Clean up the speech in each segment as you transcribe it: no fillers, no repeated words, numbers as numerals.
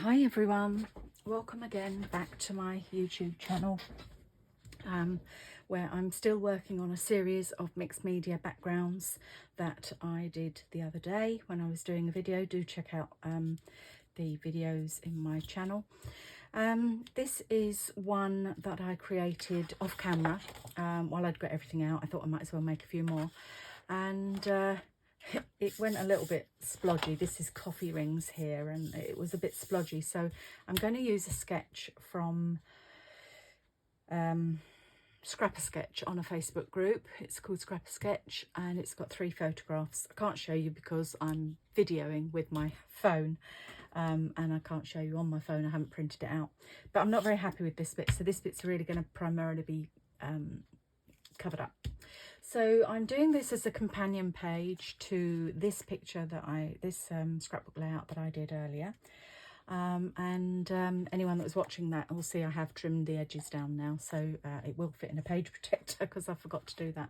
Hi everyone, welcome again back to my YouTube channel where I'm still working on a series of mixed media backgrounds that I did the other day when I was doing a video. Do check out the videos in my channel. This is one that I created off camera while I'd got everything out. I thought I might as well make a few more, and it went a little bit splodgy. This is coffee rings here, and it was a bit splodgy, so I'm going to use a sketch from Scrap a Sketch on a Facebook group. It's called Scrap a Sketch, and it's got 3 photographs. I can't show you because I'm videoing with my phone, and I can't show you on my phone. I haven't printed it out, but I'm not very happy with this bit, so this bit's really going to primarily be covered up. So I'm doing this as a companion page to this picture that this scrapbook layout that I did earlier. Anyone that was watching that will see I have trimmed the edges down now, so it will fit in a page protector because I forgot to do that.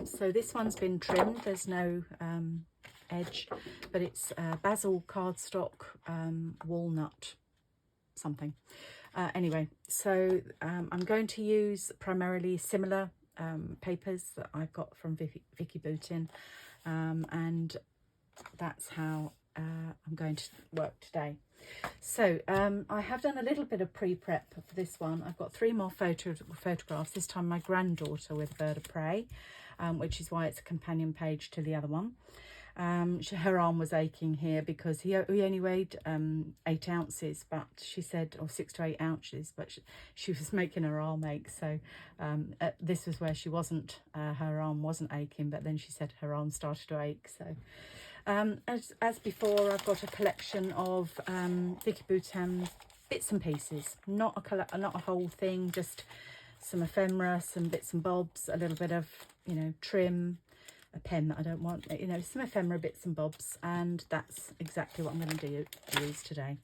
So this one's been trimmed. There's no edge, but it's basil cardstock, walnut something. Anyway, so I'm going to use primarily similar papers that I've got from Vicki Boutin, and that's how I'm going to work today. So I have done a little bit of pre-prep for this one. I've got 3 more photographs, this time my granddaughter with a bird of prey, which is why it's a companion page to the other one. Her arm was aching here because he only weighed 8 ounces, but she said, or 6 to 8 ounces, but she was making her arm ache. So this was where she wasn't, her arm wasn't aching, but then she said her arm started to ache. So as before, I've got a collection of Vicki Boutin bits and pieces, not a whole thing, just some ephemera, some bits and bobs, a little bit of, you know, trim, a pen that I don't want, you know, some ephemera bits and bobs, and that's exactly what I'm going to use today.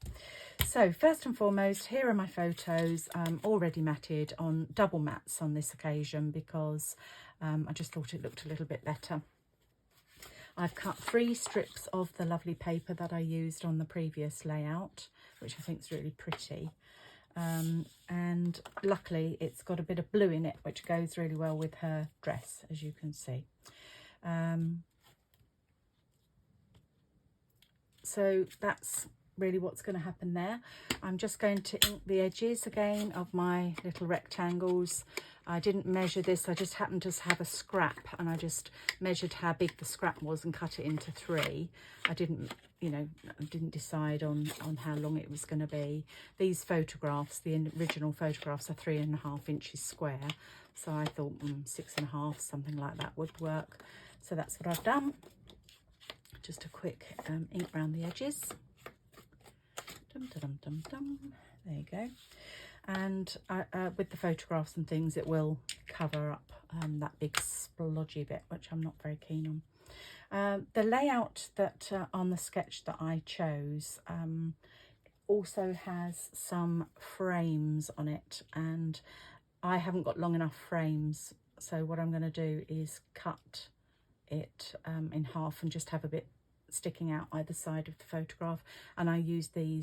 So first and foremost, here are my photos, already matted on double mats on this occasion because I just thought it looked a little bit better. I've cut 3 strips of the lovely paper that I used on the previous layout, which I think is really pretty. And luckily it's got a bit of blue in it, which goes really well with her dress, as you can see. So that's really what's going to happen there. I'm just going to ink the edges again of my little rectangles. I didn't measure this, I just happened to have a scrap, and I just measured how big the scrap was and cut it into 3. I didn't, you know, I didn't decide on how long it was going to be. These photographs, the original photographs, are 3.5 inches square, so I thought 6.5, something like that would work. So that's what I've done. Just a quick ink around the edges. Dum, dum, dum, dum. There you go. And with the photographs and things, it will cover up that big splodgy bit, which I'm not very keen on. The layout that on the sketch that I chose also has some frames on it, and I haven't got long enough frames, so what I'm going to do is cut it in half and just have a bit sticking out either side of the photograph. And I use 2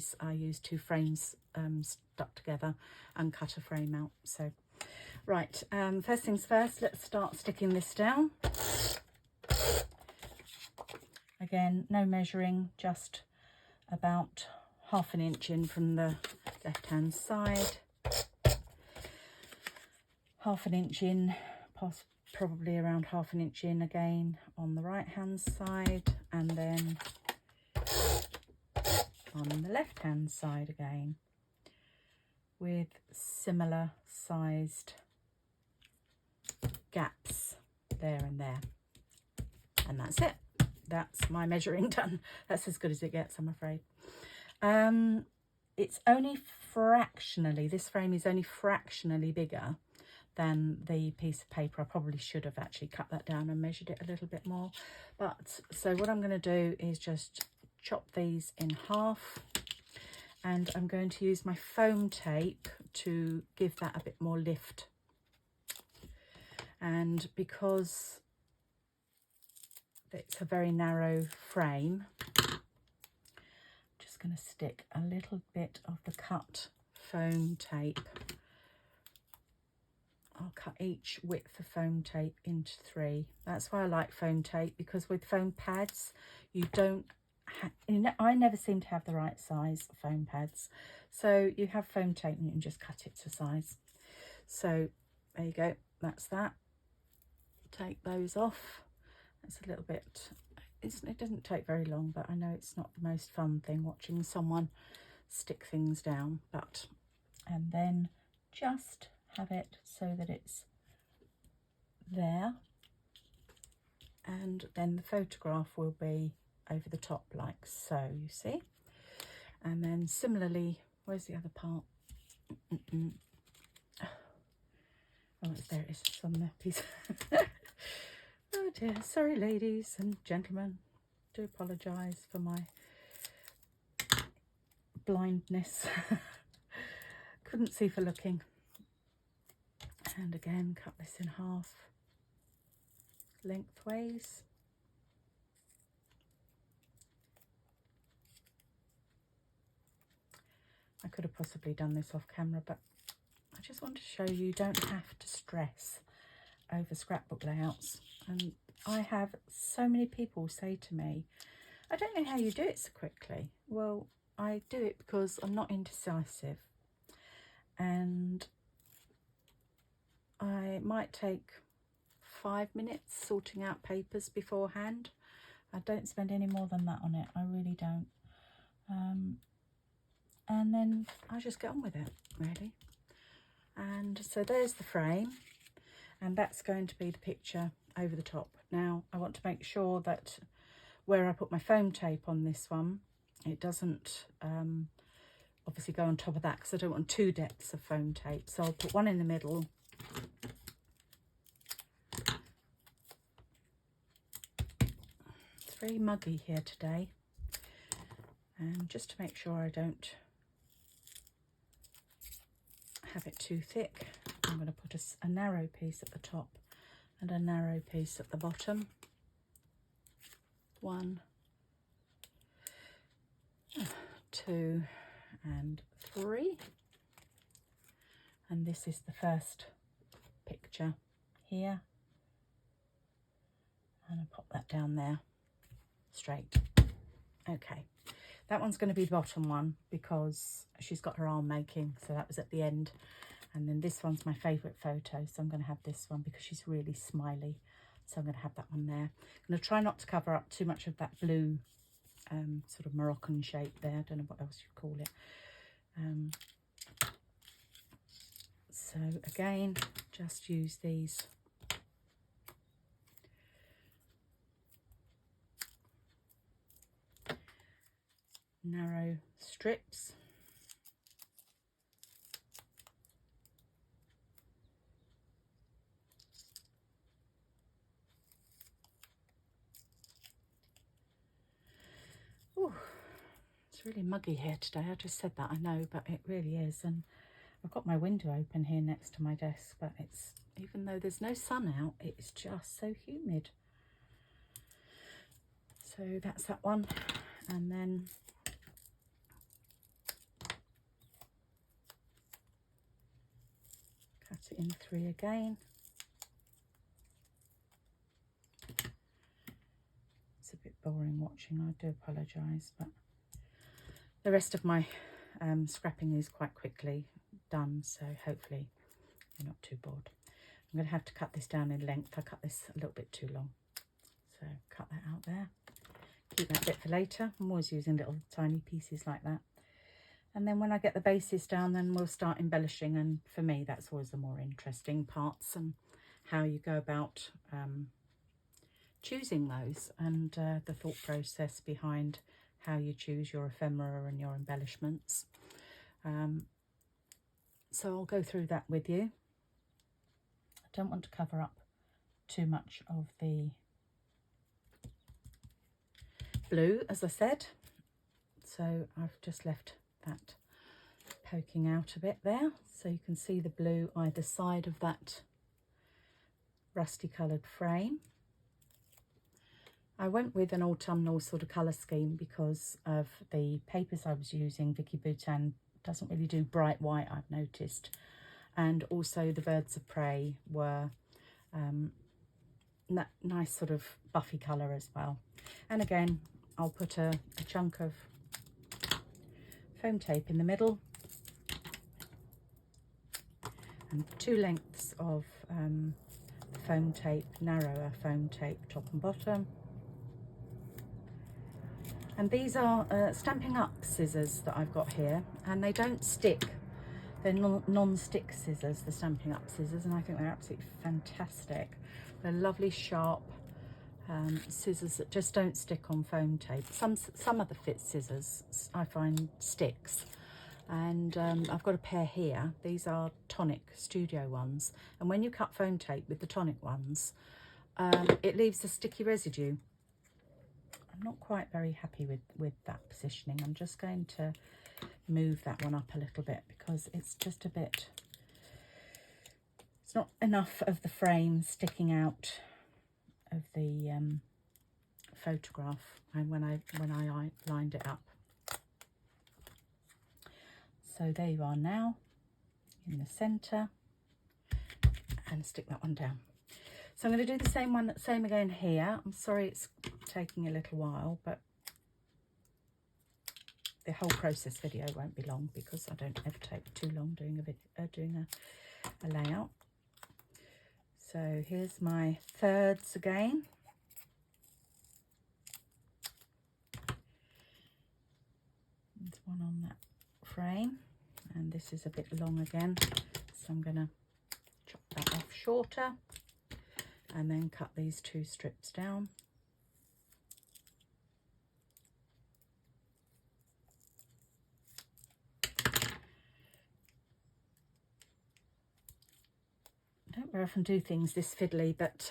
frames stuck together and cut a frame out. So right, first things first, let's start sticking this down. Again, no measuring, just about 1/2 inch in from the left hand side, 1/2 inch in, probably around 1/2 inch in again on the right hand side, and then on the left hand side again with similar sized gaps there and there. And that's it. That's my measuring done. That's as good as it gets, I'm afraid. It's only fractionally, this frame is only fractionally bigger than the piece of paper. I probably should have actually cut that down and measured it a little bit more. But so what I'm going to do is just chop these in half, and I'm going to use my foam tape to give that a bit more lift. And because it's a very narrow frame, going to stick a little bit of the cut foam tape. I'll cut each width of foam tape into 3. That's why I like foam tape, because with foam pads you don't I never seem to have the right size foam pads, so you have foam tape and you can just cut it to size. So there you go, that's that. Take those off. It's a little bit, it doesn't take very long, but I know it's not the most fun thing watching someone stick things down, but and then just have it so that it's there, and then the photograph will be over the top like so, you see. And then similarly, where's the other part? Oh, it's there, it's on the piece. Oh dear, sorry ladies and gentlemen, do apologise for my blindness. Couldn't see for looking. And again, cut this in half lengthways. I could have possibly done this off camera, but I just want to show you don't have to stress over scrapbook layouts. And I have so many people say to me, I don't know how you do it so quickly. Well, I do it because I'm not indecisive, and I might take 5 minutes sorting out papers beforehand. I don't spend any more than that on it, I really don't. And then I just get on with it, really. And so there's the frame, and that's going to be the picture over the top. Now I want to make sure that where I put my foam tape on this one, it doesn't obviously go on top of that, because I don't want 2 depths of foam tape. So I'll put one in the middle, it's very muggy here today, and just to make sure I don't have it too thick, I'm going to put a narrow piece at the top and a narrow piece at the bottom. 1, 2 and 3. And this is the first picture here, and I'll pop that down there straight. Okay, that one's going to be the bottom one because she's got her arm making, so that was at the end. And then this one's my favourite photo, so I'm going to have this one because she's really smiley, so I'm going to have that one there. I'm going to try not to cover up too much of that blue sort of Moroccan shape there. I don't know what else you'd call it. So again, just use these narrow strips. Ooh, it's really muggy here today. I just said that, I know, but it really is. And I've got my window open here next to my desk, but it's, even though there's no sun out, it's just so humid. So that's that one. And then cut it in 3 again. It's a bit boring watching, I do apologise, but the rest of my scrapping is quite quickly done, so hopefully you're not too bored. I'm going to have to cut this down in length. I cut this a little bit too long, so cut that out there. Keep that bit for later. I'm always using little tiny pieces like that. And then when I get the bases down, then we'll start embellishing, and for me that's always the more interesting parts, and how you go about choosing those, and the thought process behind how you choose your ephemera and your embellishments. So I'll go through that with you. I don't want to cover up too much of the blue, as I said, so I've just left that poking out a bit there, so you can see the blue either side of that rusty coloured frame. I went with an autumnal sort of colour scheme because of the papers I was using. Vicki Boutin doesn't really do bright white, I've noticed. And also the birds of prey were that nice sort of buffy colour as well. And again, I'll put a chunk of foam tape in the middle and 2 lengths of foam tape, narrower foam tape, top and bottom. And these are Stampin' Up scissors that I've got here, and they don't stick. They're non-stick scissors, the Stampin' Up scissors, and I think they're absolutely fantastic. They're lovely, sharp scissors that just don't stick on foam tape. Some of the fit scissors I find sticks, and I've got a pair here. These are Tonic Studio ones, and when you cut foam tape with the Tonic ones, it leaves a sticky residue. I'm not quite very happy with that positioning. I'm just going to move that one up a little bit because it's just a bit, it's not enough of the frame sticking out of the photograph and when I lined it up. So there you are now in the centre, and stick that one down. So I'm going to do the same again here. I'm sorry it's taking a little while, but the whole process video won't be long because I don't ever take too long doing a layout. So here's my thirds again. There's one on that frame, and this is a bit long again, so I'm going to chop that off shorter and then cut these 2 strips down. I don't very often do things this fiddly, but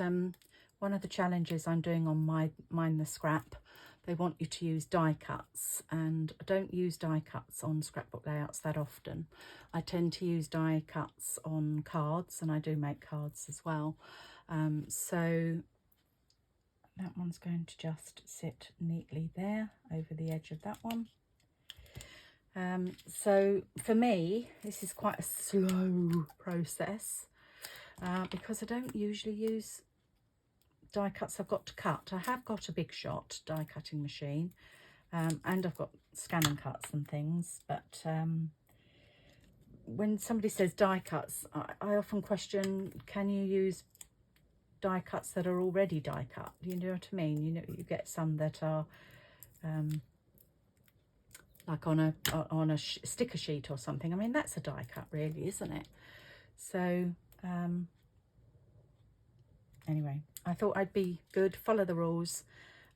one of the challenges I'm doing on Mind the Scrap, they want you to use die cuts, and I don't use die cuts on scrapbook layouts that often. I tend to use die cuts on cards, and I do make cards as well. So that one's going to just sit neatly there over the edge of that one. So for me, this is quite a slow process because I don't usually use die cuts I've got to cut. I have got a Big Shot die cutting machine, and I've got scan and cuts and things, but when somebody says die cuts, I often question, can you use die cuts that are already die cut? You know what I mean? You know, you get some that are like on a sticker sheet or something. I mean, that's a die cut really, isn't it? So anyway, I thought I'd be good, follow the rules.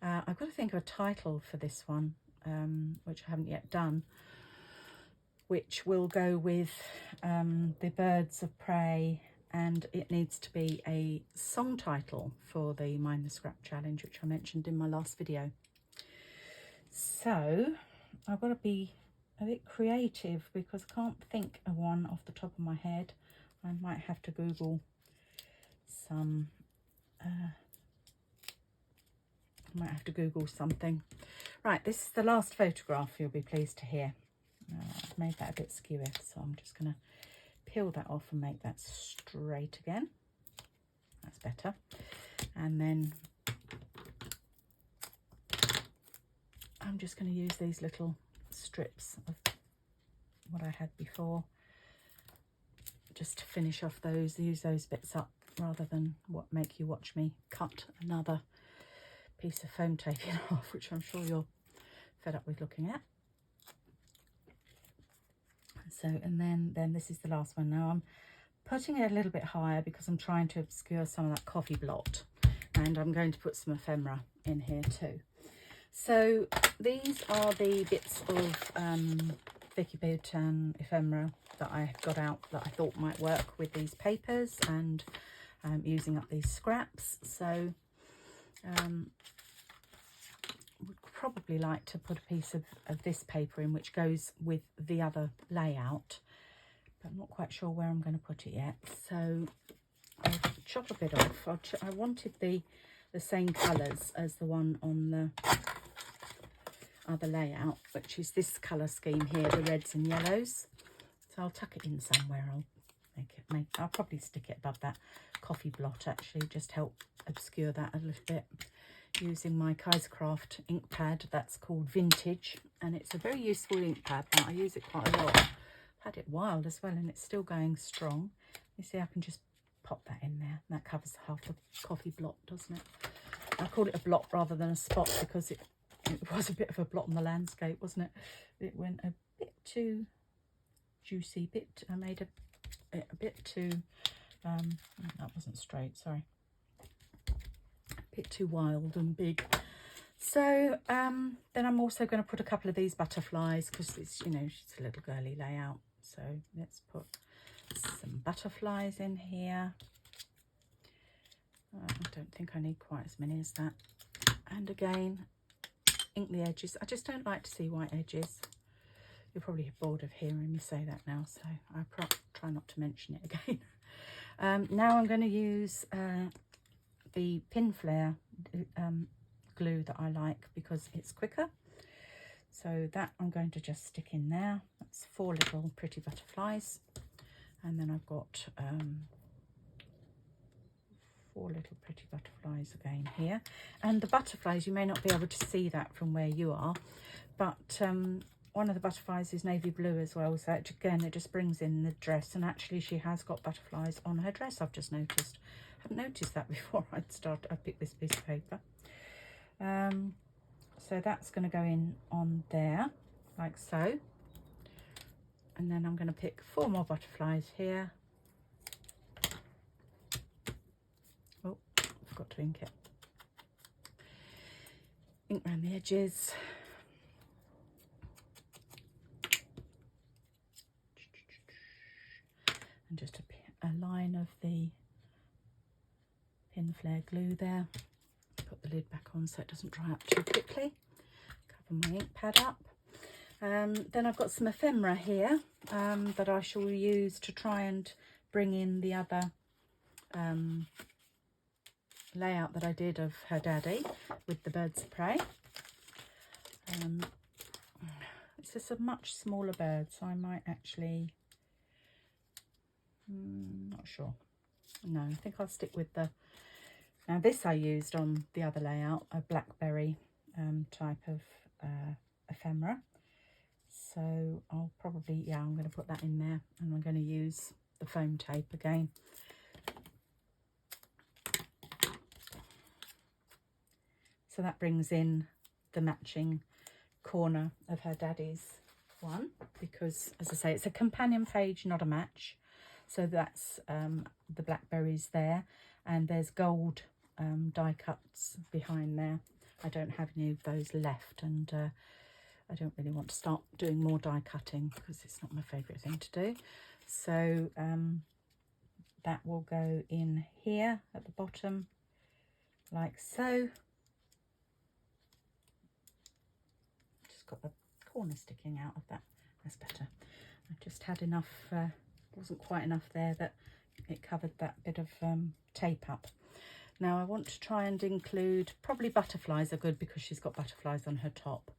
I've got to think of a title for this one, which I haven't yet done, which will go with the birds of prey, and it needs to be a song title for the Mind the Scrap challenge, which I mentioned in my last video. So I've got to be a bit creative because I can't think of one off the top of my head. I might have to Google some something. Right, this is the last photograph, you'll be pleased to hear. I've made that a bit skewy, so I'm just going to peel that off and make that straight again. That's better. And then I'm just going to use these little strips of what I had before just to finish off those, use those bits up rather than make you watch me cut another piece of foam tape in half, which I'm sure you're fed up with looking at. So, and then this is the last one. Now I'm putting it a little bit higher because I'm trying to obscure some of that coffee blot, and I'm going to put some ephemera in here too. So these are the bits of Vicki Boutin ephemera that I got out that I thought might work with these papers and using up these scraps. So would probably like to put a piece of this paper in, which goes with the other layout, but I'm not quite sure where I'm going to put it yet. So I'll chop a bit off. I wanted the the same colours as the one on the other layout, which is this colour scheme here, the reds and yellows. So I'll tuck it in somewhere. I'll probably stick it above that coffee blot, actually, just help obscure that a little bit, using my Kaisercraft ink pad that's called Vintage, and it's a very useful ink pad. I use it quite a lot. I've had it wild as well, and it's still going strong. You see, I can just pop that in there. That covers half the coffee blot, doesn't it? I call it a blot rather than a spot because it was a bit of a blot on the landscape, wasn't it? It went a bit too juicy, I made a bit too, that wasn't straight, sorry. A bit too wild and big. So then I'm also going to put a couple of these butterflies because it's, you know, it's a little girly layout. So let's put some butterflies in here. I don't think I need quite as many as that. And again, ink the edges. I just don't like to see white edges. You're probably bored of hearing me say that now, so I try not to mention it again. Now I'm going to use the pin flare glue that I like because it's quicker. So that I'm going to just stick in there. That's 4 little pretty butterflies. And then I've got 4 little pretty butterflies again here. And the butterflies, you may not be able to see that from where you are, but one of the butterflies is navy blue as well. So again, it just brings in the dress. And actually she has got butterflies on her dress, I've just noticed. I hadn't noticed that before I picked this piece of paper. So that's going to go in on there, like so. And then I'm going to pick 4 more butterflies here. Oh, forgot to ink it. Ink around the edges. And just a line of the pin flare glue there. Put the lid back on so it doesn't dry up too quickly. Cover my ink pad up. Then I've got some ephemera here that I shall use to try and bring in the other layout that I did of her daddy with the birds of prey. It's just a much smaller bird, so I might actually, not sure. No, I think I'll stick with the, now this I used on the other layout, a blackberry type of ephemera. So I'll probably, yeah, I'm going to put that in there, and I'm going to use the foam tape again. So that brings in the matching corner of her daddy's one, because as I say, it's a companion page, not a match. So that's the blackberries there, and there's gold die cuts behind there. I don't have any of those left, and I don't really want to start doing more die cutting because it's not my favourite thing to do. So that will go in here at the bottom, like so. Just got the corner sticking out of that. That's better. I just had enough, wasn't quite enough there that it covered that bit of tape up. Now I want to try and include, probably butterflies are good because she's got butterflies on her top.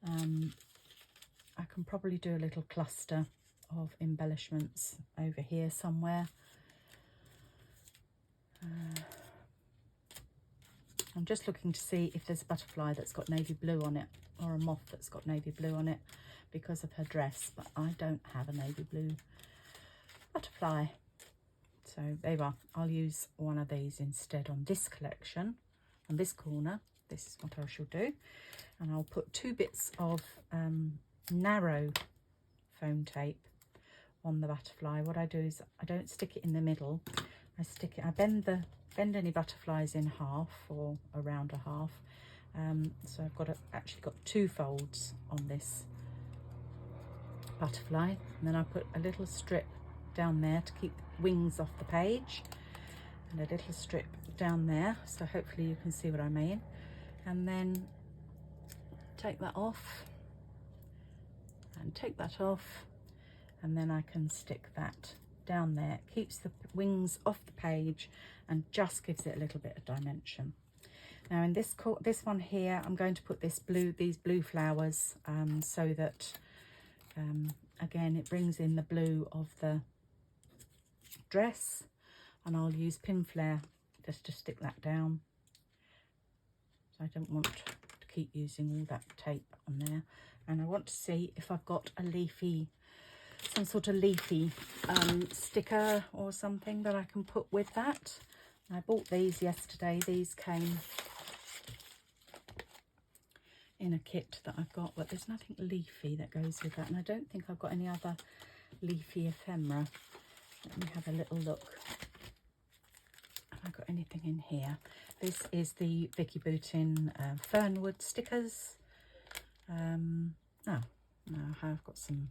I can probably do a little cluster of embellishments over here somewhere. I'm just looking to see if there's a butterfly that's got navy blue on it, or a moth that's got navy blue on it because of her dress, but I don't have a navy blue butterfly. So there you are. I'll use one of these instead on this collection, on this corner. This is what I shall do. And I'll put 2 bits of narrow foam tape on the butterfly. What I do is I don't stick it in the middle. I bend any butterflies in half, or around a half. So I've actually got 2 folds on this butterfly, and then I put a little strip down there to keep wings off the page, and a little strip down there, so hopefully you can see what I mean. And then take that off, and take that off, and then I can stick that down there. It keeps the wings off the page and just gives it a little bit of dimension. Now in this one here, I'm going to put these blue flowers, so that again it brings in the blue of the dress, and I'll use pin flare just to stick that down. So I don't want to keep using all that tape on there, and I want to see if I've got a leafy, some sort of leafy sticker or something that I can put with that. I bought these yesterday. These came in a kit that I've got, but there's nothing leafy that goes with that, and I don't think I've got any other leafy ephemera. Let me have a little look. Have I got anything in here? This is the Vicki Boutin Fernwood stickers. Oh no, I've got some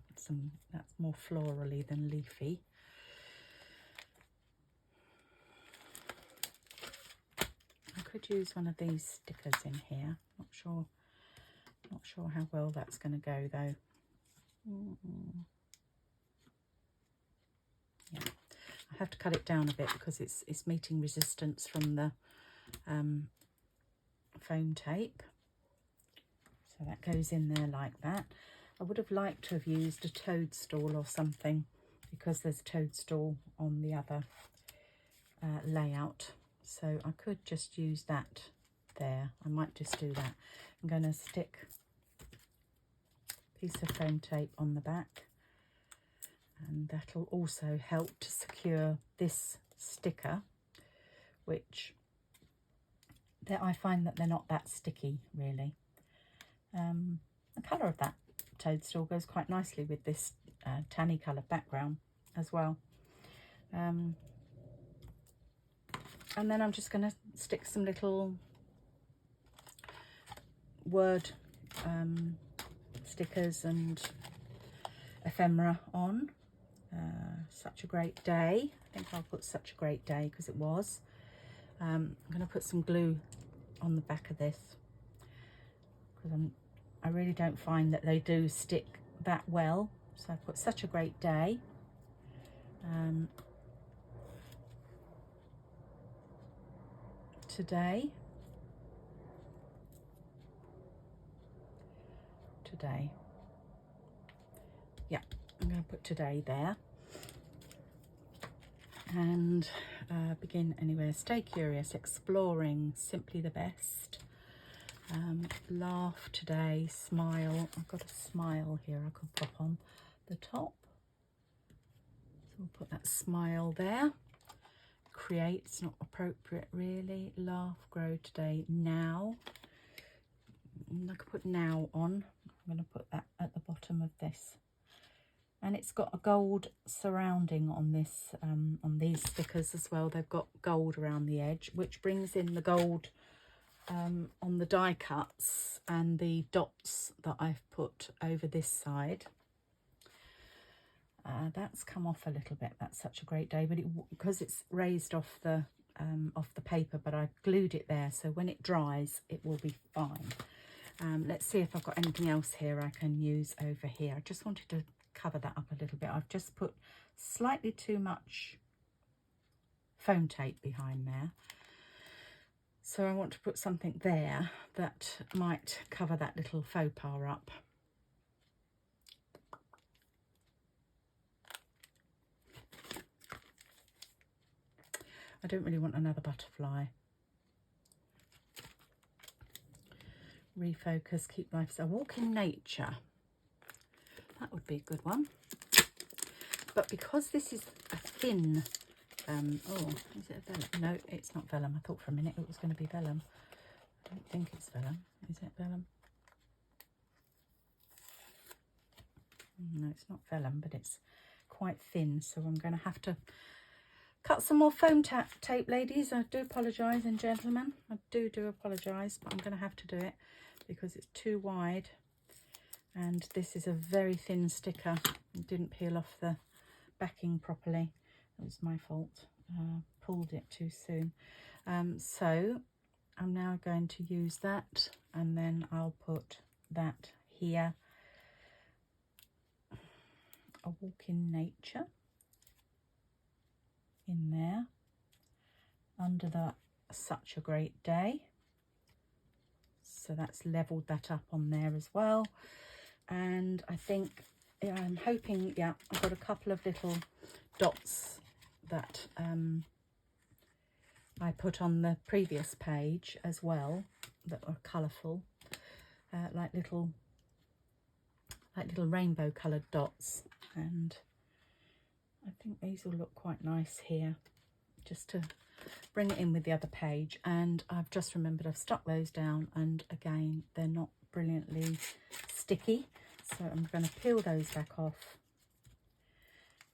that's more florally than leafy. I could use one of these stickers in here. Not sure how well that's going to go though. Yeah, I have to cut it down a bit because it's meeting resistance from the foam tape. So that goes in there like that. I would have liked to have used a toadstool or something, because there's a toadstool on the other layout. So I could just use that there. I might just do that. I'm going to stick a piece of foam tape on the back, and that'll also help to secure this sticker, which I find that they're not that sticky really. The colour of that toadstool goes quite nicely with this tanny coloured background as well. And then I'm just going to stick some little word stickers and ephemera on. Such a great day. I think I'll put such a great day because it was. I'm going to put some glue on the back of this because I really don't find that they do stick that well. So I put such a great day. Today. Yeah, I'm going to put today there. And begin anywhere, stay curious, exploring, simply the best. Laugh today, smile. I've got a smile here I could pop on the top. So we'll put that smile there. Create, it's not appropriate really. Laugh, grow today, now. And I could put now on. I'm going to put that at the bottom of this. And it's got a gold surrounding on this, on these stickers as well. They've got gold around the edge, which brings in the gold on the die cuts and the dots that I've put over this side. That's come off a little bit. That's such a great day, but because it's raised off the paper, but I glued it there, so when it dries, it will be fine. Let's see if I've got anything else here I can use over here. I just wanted to cover that up a little bit. I've just put slightly too much foam tape behind there, so I want to put something there that might cover that little faux pas up. I don't really want another butterfly. Refocus, keep life. So walk in nature. That would be a good one. But because this is a thin, oh, is it a vellum? No, it's not vellum. I thought for a minute it was going to be vellum. I don't think it's vellum. Is it vellum? No, it's not vellum, but it's quite thin. So I'm going to have to cut some more foam tape, ladies. I do apologise, and gentlemen. I do apologise, but I'm going to have to do it because it's too wide. And this is a very thin sticker. It didn't peel off the backing properly. It was my fault. Pulled it too soon. So I'm now going to use that, and then I'll put that here. A walk in nature in there under the such a great day. so that's leveled that up on there as well. And I think, yeah, I'm hoping, yeah, I've got a couple of little dots that I put on the previous page as well that are colourful, like little rainbow coloured dots, and I think these will look quite nice here, just to bring it in with the other page. And I've just remembered I've stuck those down, and again they're not brilliantly sticky, so I'm going to peel those back off,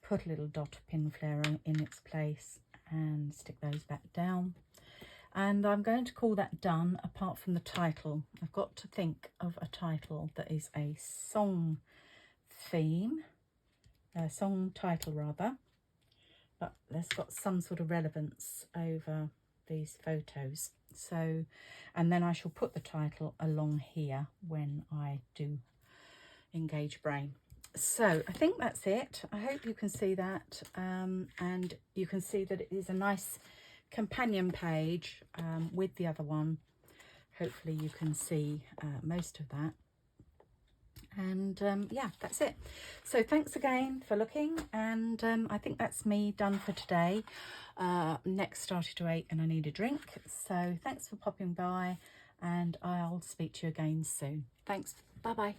put a little dot of pin flare in its place and stick those back down. And I'm going to call that done, apart from the title. I've got to think of a title that is a song theme, a song title rather, but that's got some sort of relevance over these photos. So, and then I shall put the title along here when I do Engage Brain. So I think that's it. I hope you can see that, and you can see that it is a nice companion page with the other one. Hopefully you can see most of that. And yeah, that's it. So thanks again for looking, and I think that's me done for today. Next started to 8 and I need a drink. So thanks for popping by, and I'll speak to you again soon. Thanks. Bye bye.